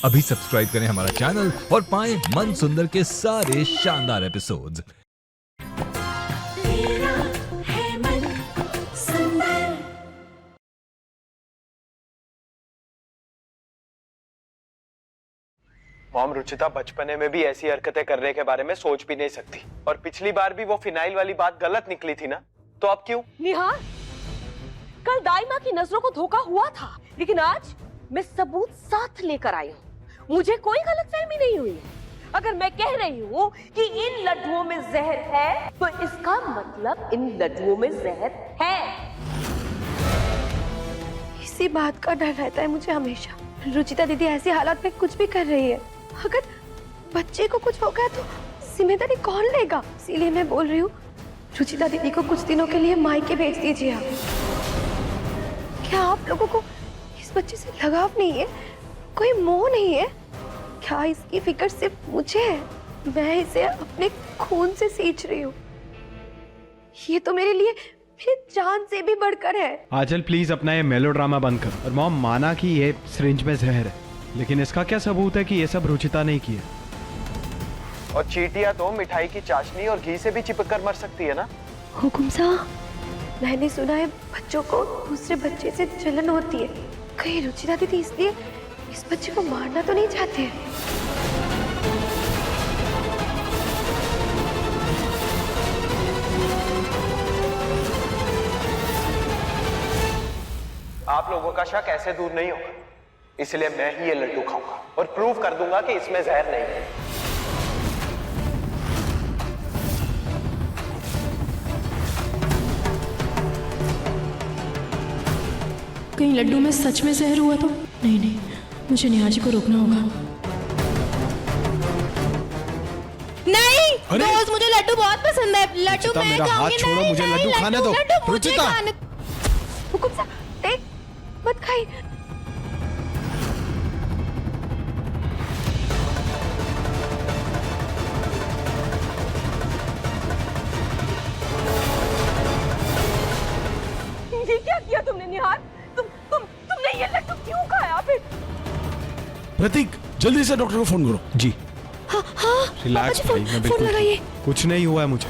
अभी सब्सक्राइब करें हमारा चैनल और पाएं मन सुंदर के सारे शानदार एपिसोड्स। तेरा है मन सुंदर। मॉम, रुचिता बचपने में भी ऐसी हरकतें करने के बारे में सोच भी नहीं सकती, और पिछली बार भी वो फिनाइल वाली बात गलत निकली थी ना, तो अब क्यों? निहार, कल दाई माँ की नजरों को धोखा हुआ था, लेकिन आज मैं सबूत साथ लेकर आई हूँ। मुझे कोई गलतफहमी नहीं हुई है। अगर मैं कह रही हूँ कि इन लड्डुओं में जहर है, तो इसका मतलब इन लड्डुओं में जहर है। इसी बात का डर रहता है मुझे हमेशा। रुचिता दीदी ऐसी हालात में कुछ भी कर रही है, अगर बच्चे को कुछ हो गया तो जिम्मेदारी कौन लेगा? इसीलिए मैं बोल रही हूँ, रुचिता दीदी को कुछ दिनों के लिए मायके भेज दीजिए आप। क्या आप लोगों को इस बच्चे से लगाव नहीं है? कोई मोह नहीं है? क्या इसकी फिक्र सिर्फ मुझे है? मैं इसे अपने खून से सींच रही हूँ। ये तो मेरे लिए मेरी जान से भी बढ़कर है। आंचल प्लीज अपना ये मेलोड्रामा बंद कर। और मॉम, माना कि ये सिरिंज में जहर है, लेकिन इसका क्या सबूत है कि ये सब रुचिता नहीं किया? और चींटियां तो मिठाई की चाशनी और घी से भी चिपक कर मर सकती है ना। हुकुम साहब, मैंने सुना है बच्चों को दूसरे बच्चे से जलन होती है। कहीं रुचिता दीदी इसलिए इस बच्चे को मारना तो नहीं चाहते हैं? आप लोगों का शक ऐसे दूर नहीं होगा, इसलिए मैं ही ये लड्डू खाऊंगा और प्रूव कर दूंगा कि इसमें जहर नहीं है। कहीं लड्डू में सच में जहर हुआ तो? नहीं, मुझे निहार जी को रोकना होगा। नहीं, रोज मुझे लड्डू बहुत पसंद है। लड्डू मैं मेरा हाथ छोड़ो, मुझे लड्डू खाने दो। रुचिता, हुकुम साहब, देख, मत खाइए। ये क्या किया तुमने निहार? तुमने ये लड्डू क्यों खाया फिर? प्रतीक, जल्दी से डॉक्टर को फोन करो। जी हाँ, रिलैक्स भाई, मैं बिल्कुल लगाइए। कुछ नहीं हुआ है मुझे।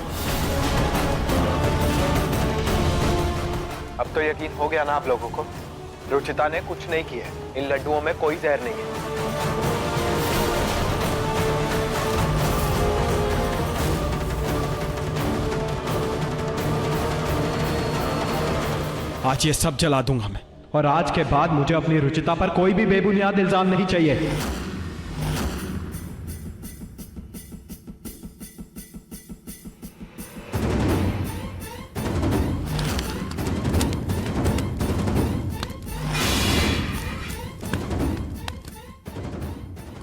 अब तो यकीन हो गया ना आप लोगों को, रुचिता ने कुछ नहीं किया। इन लड्डुओं में कोई जहर नहीं है। आज ये सब जला दूंगा मैं, और आज के बाद मुझे अपनी रुचिता पर कोई भी बेबुनियाद इल्जाम नहीं चाहिए।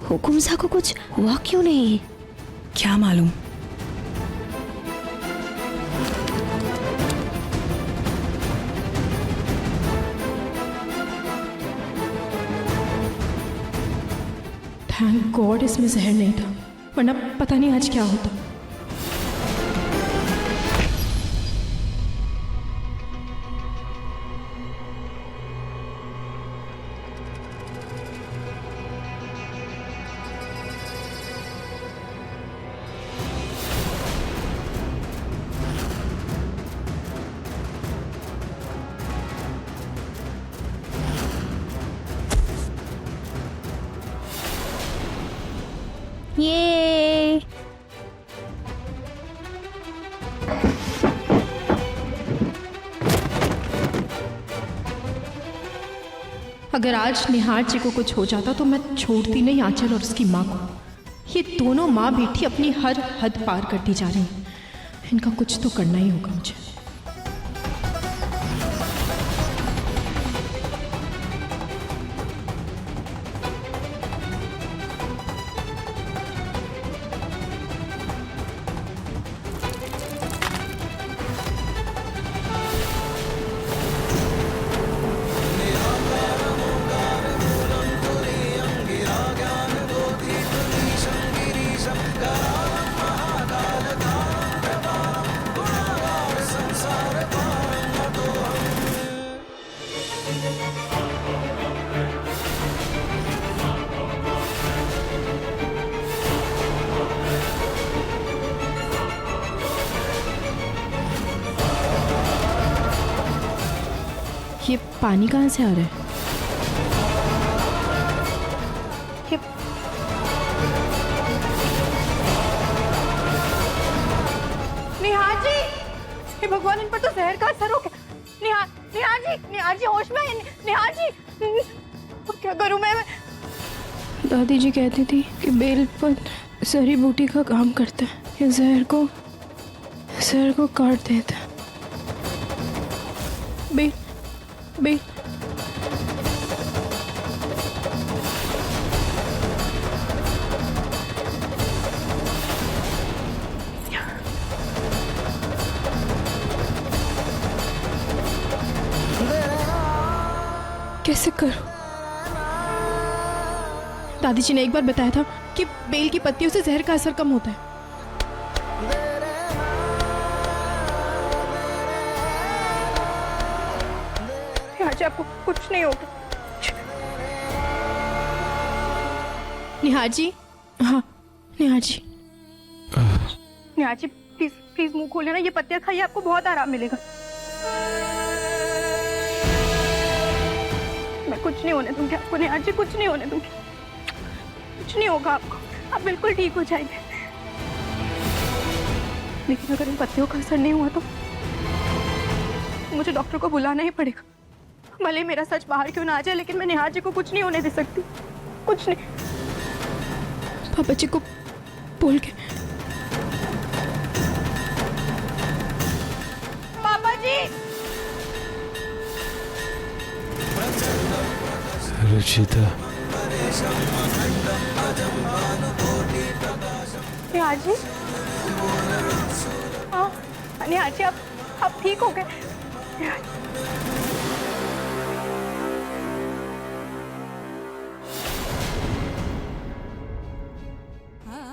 हुकुम साहब को कुछ हुआ क्यों नहीं? क्या मालूम। थैंक गॉड इसमें जहर नहीं था, वरना पता नहीं आज क्या होता। ये अगर आज निहार जी को कुछ हो जाता तो मैं छोड़ती नहीं आंचल और उसकी माँ को। ये दोनों माँ बेटी अपनी हर हद पार करती जा रही हैं। इनका कुछ तो करना ही होगा मुझे। पानी कहाँ से आ रहा है? ये निहार जी, हे भगवान, इन पर तो जहर का असर हो गया। निहार जी होश में हैं। निहार जी, क्या करूं मैं? दादी जी कहती थी कि बेलपन जड़ी बूटी का काम करता है, ये जहर को काट देता है। बेल कैसे करूं? दादी जी ने एक बार बताया था कि बेल की पत्तियों से जहर का असर कम होता है। आज आपको कुछ नहीं होगा। निहार जी, हाँ निहार जी, निहार जी प्लीज प्लीज मुंह खोलिए ना, ये पत्तियां खाइए, आपको बहुत आराम मिलेगा। मैं कुछ नहीं होने दूंगी आपको निहार जी, कुछ नहीं होने दूंगी, कुछ नहीं होगा आपको, आप बिल्कुल ठीक हो जाएंगे। लेकिन अगर इन पत्तियों का असर नहीं हुआ तो मुझे डॉक्टर को बुलाना ही पड़ेगा। भले मेरा सच बाहर क्यों ना आ जाए, लेकिन मैं निहार जी को कुछ नहीं होने दे सकती, कुछ नहीं। पापा जी को बोल के। पापा जी, रुचिता, निहार जी, हाँ निहार जी, आप ठीक हो गए?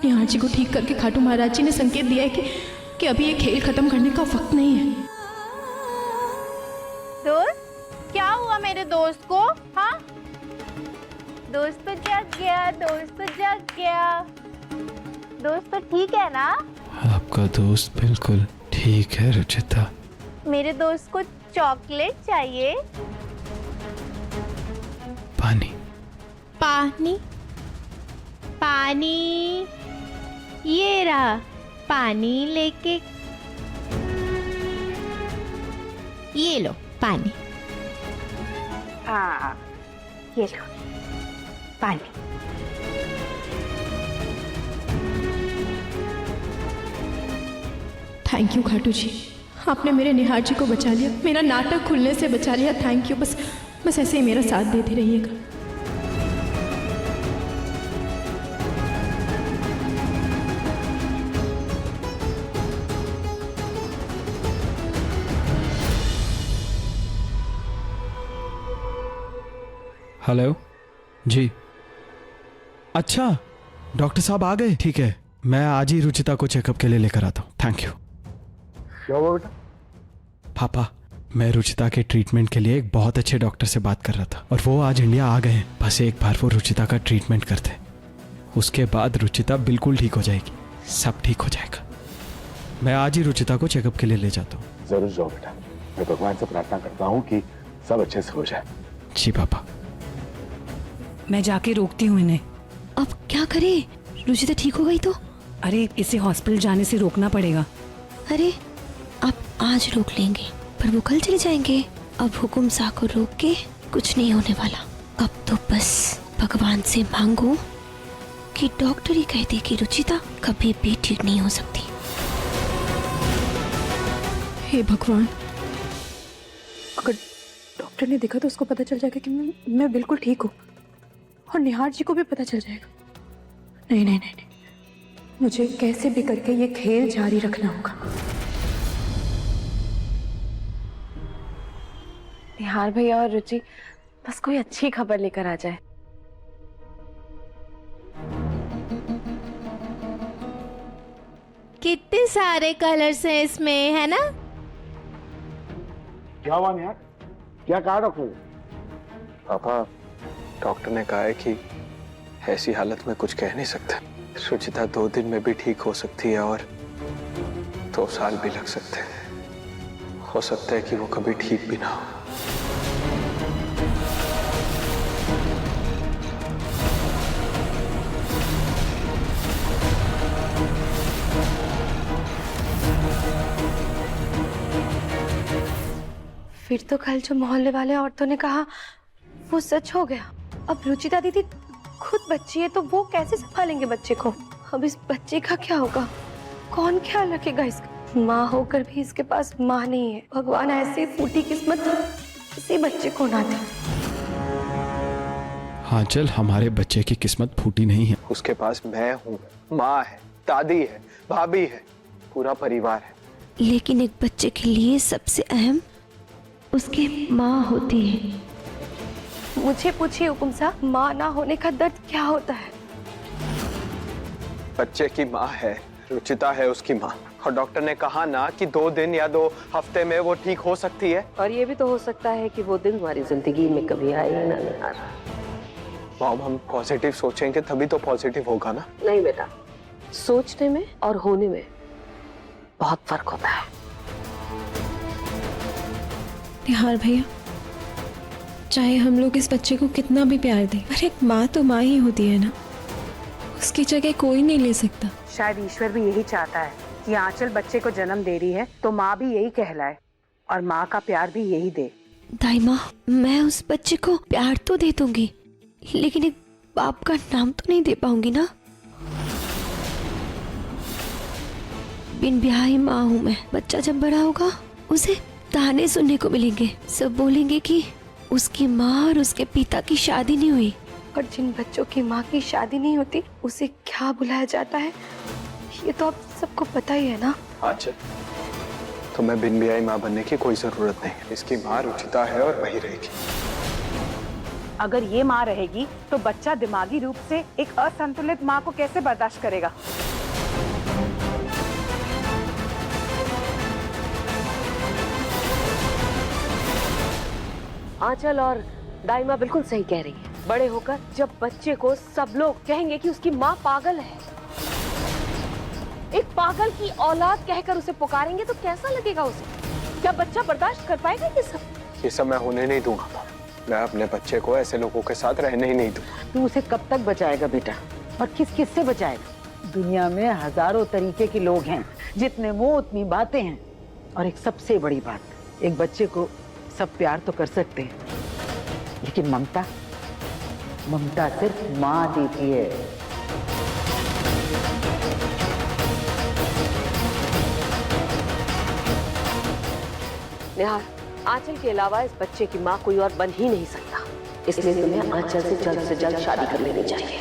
निहार जी को ठीक करके खाटू महाराज जी ने संकेत दिया है कि अभी ये खेल खत्म करने का वक्त नहीं है। दोस्त, क्या हुआ मेरे दोस्त को? हाँ, दोस्त तो जग गया, दोस्त तो जग गया। दोस्त तो ठीक है ना? आपका दोस्त बिल्कुल ठीक है रुचिता। मेरे दोस्त को चॉकलेट चाहिए। पानी पानी पानी, ये रहा पानी, लेके ये लो पानी। हाँ ये लो पानी। थैंक यू खाटू जी, आपने मेरे निहार जी को बचा लिया, मेरा नाटक खुलने से बचा लिया। Thank you. बस ऐसे ही मेरा साथ देते रहिएगा। हेलो जी, अच्छा डॉक्टर साहब आ गए? ठीक है, मैं आज ही रुचिता को चेकअप के लिए लेकर आता हूँ। Thank you. क्या हुआ बेटा? पापा, मैं रुचिता के ट्रीटमेंट के लिए एक बहुत अच्छे डॉक्टर से बात कर रहा था और वो आज इंडिया आ गए हैं। बस एक बार वो रुचिता का ट्रीटमेंट करते, उसके बाद रुचिता बिल्कुल ठीक हो जाएगी, सब ठीक हो जाएगा। मैं आज ही रुचिता को चेकअप के लिए ले जाता हूँ। जरूर जाओ बेटा, मैं भगवान से प्रार्थना करता हूँ कि सब अच्छे से हो जाए। जी पापा। मैं जाके रोकती हूँ इन्हें। अब क्या करें? रुचिता ठीक हो गई तो? अरे इसे हॉस्पिटल जाने से रोकना पड़ेगा। अरे आप आज रोक लेंगे पर वो कल चले जाएंगे। अब हुकुम सा को रोक के कुछ नहीं होने वाला। अब तो बस भगवान से मांगो कि डॉक्टर ही कह दे कि रुचिता कभी भी ठीक नहीं हो सकती। हे भगवान, अगर डॉक्टर ने देखा तो उसको पता चल जाएगा कि मैं बिल्कुल ठीक हूँ और निहार जी को भी पता चल जाएगा। नहीं नहीं नहीं, मुझे कैसे भी करके ये खेल जारी रखना होगा। निहार भैया और रुचि बस कोई अच्छी खबर लेकर आ जाए। कितने सारे कलर्स हैं इसमें, है ना? क्या हुआ निहार? क्या कहा डॉक्टर ने? पापा, डॉक्टर ने कहा है कि ऐसी हालत में कुछ कह नहीं सकते। रुचिता 2 दिन में भी ठीक हो सकती है और 2 साल भी लग सकते हैं। हो सकता है कि वो कभी ठीक भी ना हो। फिर तो कल जो मोहल्ले वाले औरतों ने कहा वो सच हो गया। अब रुचिता दीदी खुद बच्ची है तो वो कैसे संभालेंगे बच्चे को? अब इस बच्चे का क्या होगा? कौन ख्याल रखेगा इसका? माँ होकर भी इसके पास माँ नहीं है। भगवान ऐसी फूटी किस्मत किसी बच्चे को ना दे। हाँ चल, हमारे बच्चे की किस्मत फूटी नहीं है। उसके पास मैं हूँ, माँ है, दादी है, भाभी है, पूरा परिवार है। लेकिन एक बच्चे के लिए सबसे अहम उसकी माँ होती है। मुझे पूछिए हुकुम साहब, माँ ना होने का दर्द क्या होता है? बच्चे की माँ है, रुचिता है उसकी माँ, और डॉक्टर ने कहा ना कि 2 दिन या 2 हफ्ते में वो ठीक हो सकती है। और ये भी तो हो सकता है कि वो दिन हमारी जिंदगी में कभी आए ही ना निहार। मॉम, हम पॉजिटिव सोचेंगे तभी तो पॉजिटिव होगा ना। नहीं बेटा, सोचने में और होने में बहुत फर्क होता है। निहार भैया, चाहे हम लोग इस बच्चे को कितना भी प्यार दें, पर एक माँ तो माँ ही होती है ना, उसकी जगह कोई नहीं ले सकता। शायद ईश्वर भी यही चाहता है कि आंचल बच्चे को जन्म दे रही है तो माँ भी यही कहलाए और माँ का प्यार भी यही दे। दाई माँ, मैं उस बच्चे को प्यार तो दे दूंगी, लेकिन एक बाप का नाम तो नहीं दे पाऊंगी ना। बिन ब्याही माँ हूँ मैं। बच्चा जब बड़ा होगा उसे ताने सुनने को मिलेंगे। सब बोलेंगे कि उसकी माँ और उसके पिता की शादी नहीं हुई। और जिन बच्चों की माँ की शादी नहीं होती उसे क्या बुलाया जाता है, ये तो आप सबको पता ही है ना। अच्छा, तो मैं बिन ब्याही माँ बनने की कोई जरूरत नहीं। इसकी माँ रुचिता है और वही रहेगी। अगर ये माँ रहेगी तो बच्चा दिमागी रूप से एक असंतुलित माँ को कैसे बर्दाश्त करेगा? आंचल और दाइमा बिल्कुल सही कह रही है। बड़े होकर जब बच्चे को सब लोग कहेंगे कि उसकी माँ पागल है, एक पागल की औलाद कहकर उसे पुकारेंगे तो कैसा लगेगा उसे? क्या बच्चा बर्दाश्त कर पाएगा ये सब मैं होने नहीं दूंगा। मैं अपने बच्चे को ऐसे लोगों के साथ रहने ही नहीं दूंगा। तू उसे कब तक बचाएगा बेटा, और किस किस से बचाएगा? दुनिया में हजारों तरीके के लोग हैं, जितने मुंह उतनी बातें हैं। और एक सबसे बड़ी बात, एक बच्चे को सब प्यार तो कर सकते हैं, लेकिन ममता सिर्फ माँ देती है। निहार, आंचल के अलावा इस बच्चे की माँ कोई और बन ही नहीं सकता, इसलिए तुम्हें आंचल से जल्द शादी कर लेनी चाहिए।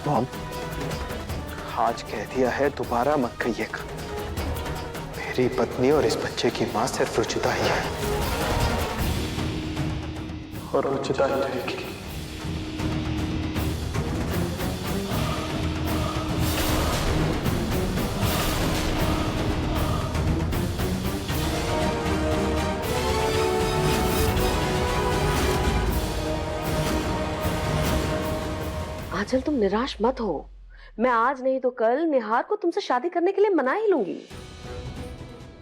मॉम, आज कह दिया है, दोबारा मत कहिएगा। मेरी पत्नी और इस बच्चे की माँ सिर्फ रुचिता ही है, और रुचिता ही रहेगी। आंचल, तुम निराश मत हो। मैं आज नहीं तो कल निहार को तुमसे शादी करने के लिए मना ही लूंगी।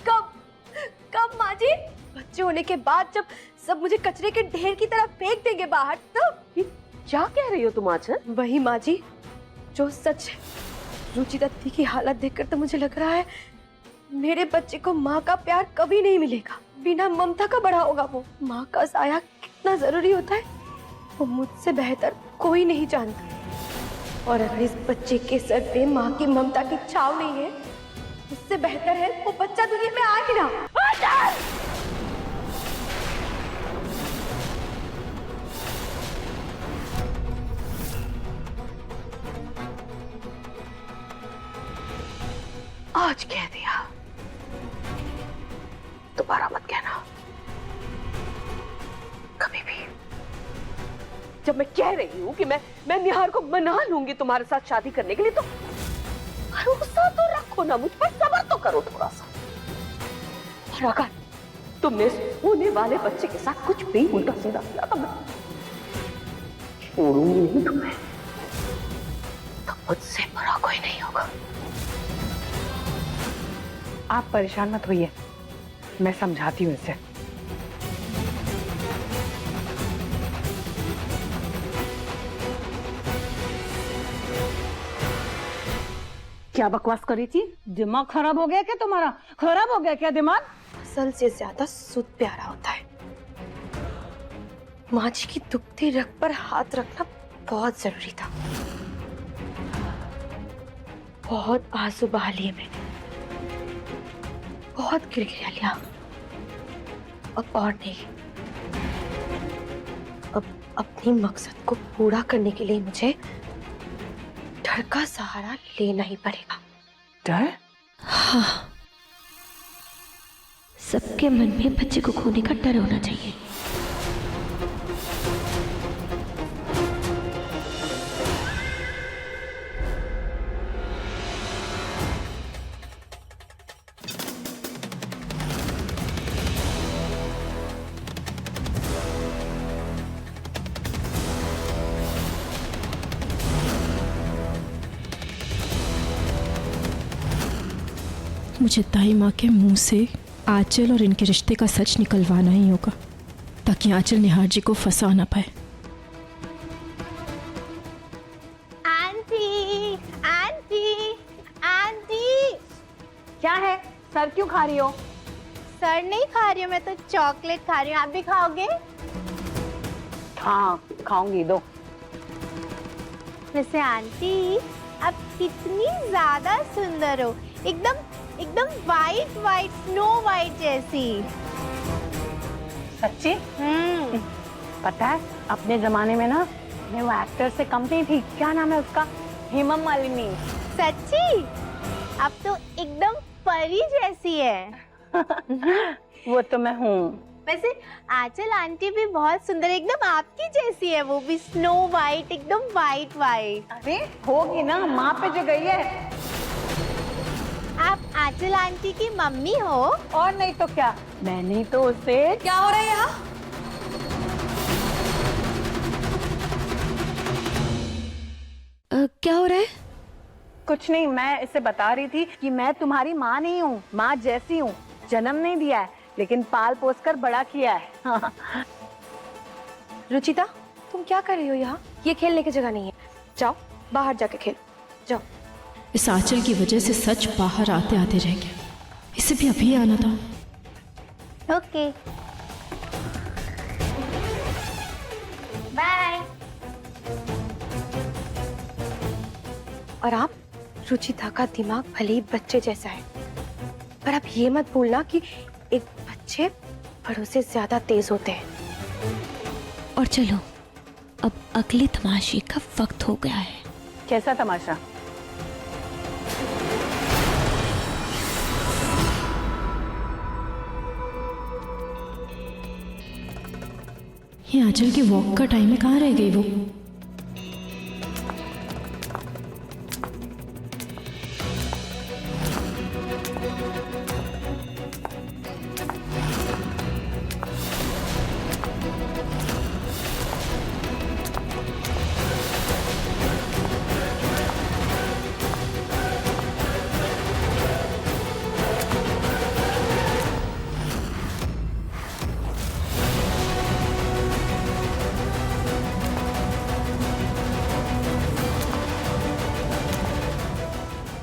कब माँ जी? बच्चे होने के बाद जब सब मुझे कचरे के ढेर की तरह फेंक देंगे बाहर, तब? क्या कह रही हो तुम आंचल? वही माँ जी, जो सच है। रुचिता दीदी की हालत देखकर तो मुझे लग रहा है मेरे बच्चे को माँ का प्यार कभी नहीं मिलेगा। बिना ममता का बड़ा होगा वो। माँ का साया कितना जरूरी होता है वो मुझसे बेहतर कोई नहीं जानता। और अगर इस बच्चे के सर पे माँ की ममता की छाव नहीं है, उससे बेहतर है वो बच्चा दुनिया में आ ही ना। आज कह दिया, दोबारा मत कहना कभी भी। जब मैं कह रही हूँ कि मैं निहार को मना लूंगी तुम्हारे साथ शादी करने के लिए, तो भरोसा तो रखो ना मुझ पर, सब्र तो करो थोड़ा सा। और तुमने होने वाले बच्चे के साथ कुछ भी उल्टा सीधा किया तो मैं छोड़ूंगी नहीं तुम्हें। तो मुझसे बुरा कोई नहीं होगा। आप परेशान मत होइए, मैं समझाती हूँ इसे। क्या बकवास करी थी? दिमाग खराब हो गया क्या तुम्हारा? खराब हो गया क्या दिमाग? असल से ज्यादा सुध प्यारा होता है। माँ जी की दुखती रग पर हाथ रखना बहुत जरूरी था। बहुत आंसू बहा लिए मैंने, बहुत गिरगिरा लिया। अब और नहीं। अब अपनी मकसद को पूरा करने के लिए मुझे डर का सहारा लेना ही पड़ेगा। डर? हाँ, सबके मन में बच्चे को खोने का डर होना चाहिए। मुझे दाई माँ के मुंह से आंचल और इनके रिश्ते का सच निकलवाना ही होगा, ताकि आंचल निहार जी को फंसा ना पाए। Aunty, aunty, aunty. क्या है? सर क्यों खा रही हो? सर नहीं खा रही हूँ, मैं तो चॉकलेट खा रही हूँ। आप भी खाओगे? हाँ खाऊंगी, दो। वैसे आंटी, आप कितनी ज्यादा सुंदर हो, एकदम एकदम वाइट वाइट, स्नो वाइट जैसी। सच्ची? पता है अपने जमाने में ना मैं वो एक्टर से कम नहीं थी। क्या नाम है उसका? हेमा मालिनी। सच्ची? आप तो एकदम परी जैसी है। वो तो मैं हूँ। वैसे आंचल आंटी भी बहुत सुंदर, एकदम आपकी जैसी है, वो भी स्नो वाइट, एकदम वाइट वाइट। अरे होगी ना, माँ पे जो गई है। आप आंचल आंटी की मम्मी हो? और नहीं तो क्या, मैंने तो उसे। क्या हो रहा है यहाँ? क्या हो रहा है? कुछ नहीं, मैं इसे बता रही थी कि मैं तुम्हारी माँ नहीं हूँ, माँ जैसी हूँ। जन्म नहीं दिया है लेकिन पाल पोस कर बड़ा किया है। रुचिता, तुम क्या कर रही हो यहाँ? ये खेलने की जगह नहीं है, जाओ बाहर जाके खेलो, जाओ। इस आंचल की वजह से सच बाहर आते आते रह गया। इसे भी अभी आना था। Okay, bye. और आप, रुचिता का दिमाग भले ही बच्चे जैसा है, पर आप ये मत भूलना कि एक बच्चे बड़ों से ज्यादा तेज होते हैं। और चलो, अब अगले तमाशे का वक्त हो गया है। कैसा तमाशा? ये आंचल की वॉक का टाइम है, कहाँ रह गई वो?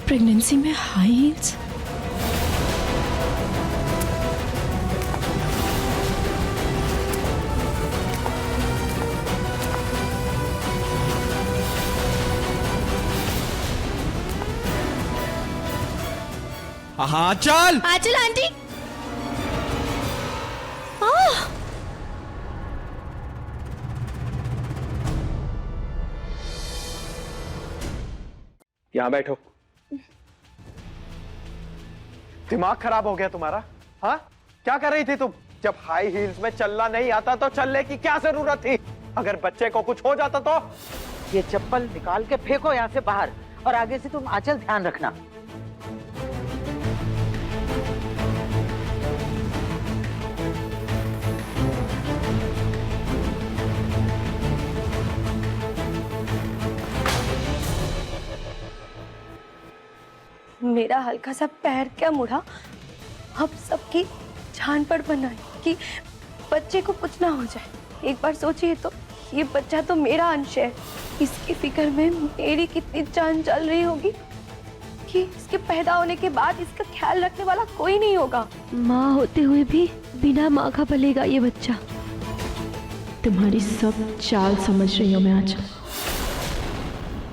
प्रेगनेंसी में हाई हील्स? हाँ चल। आंचल आंटी, यहाँ बैठो। दिमाग खराब हो गया तुम्हारा? हाँ, क्या कर रही थी तुम? जब हाई हील्स में चलना नहीं आता तो चलने की क्या जरूरत थी? अगर बच्चे को कुछ हो जाता तो? ये चप्पल निकाल के फेंको यहाँ से बाहर, और आगे से तुम आंचल ध्यान रखना। मेरा हल्का सा पैर क्या मुड़ा, अब सबकी जान पर बनाए कि बच्चे को कुछ ना हो जाए। एक बार सोचिए तो, ये बच्चा तो मेरा अंश है, इसकी फिक्र में मेरी कितनी जान चल रही होगी कि इसके पैदा होने के बाद इसका ख्याल रखने वाला कोई नहीं होगा। माँ होते हुए भी बिना माँ का पलेगा ये बच्चा। तुम्हारी सब चाल समझ रही हूँ मैं आज।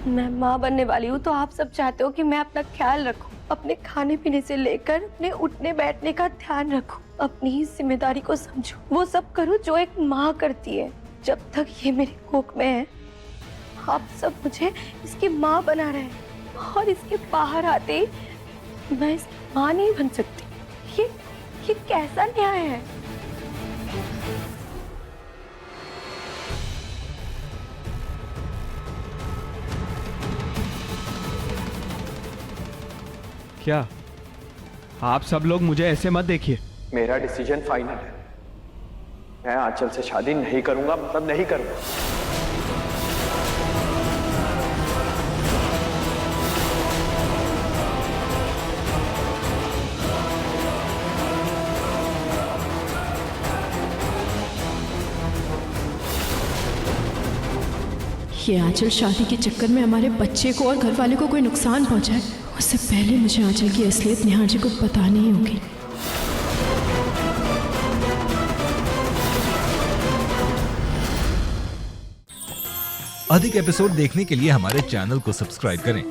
मैं माँ बनने वाली हूँ तो आप सब चाहते हो कि मैं अपना ख्याल रखूं, अपने खाने पीने से लेकर अपने उठने बैठने का ध्यान रखूं, अपनी ही जिम्मेदारी को समझूं, वो सब करूं जो एक माँ करती है। जब तक ये मेरी कोख में है, आप सब मुझे इसकी माँ बना रहे हैं, और इसके बाहर आते ही मैं इसकी माँ नहीं बन सकती। ये कैसा न्याय है? क्या आप सब लोग मुझे ऐसे मत देखिए। मेरा डिसीजन फाइनल है। मैं आंचल से शादी नहीं करूंगा, मतलब नहीं करूंगा। ये आंचल शादी के चक्कर में हमारे बच्चे को और घर वाले को कोई नुकसान पहुंचाए, उससे पहले मुझे आंचल की असलियत निहार जी को बतानी ही होगी। अधिक एपिसोड देखने के लिए हमारे चैनल को सब्सक्राइब करें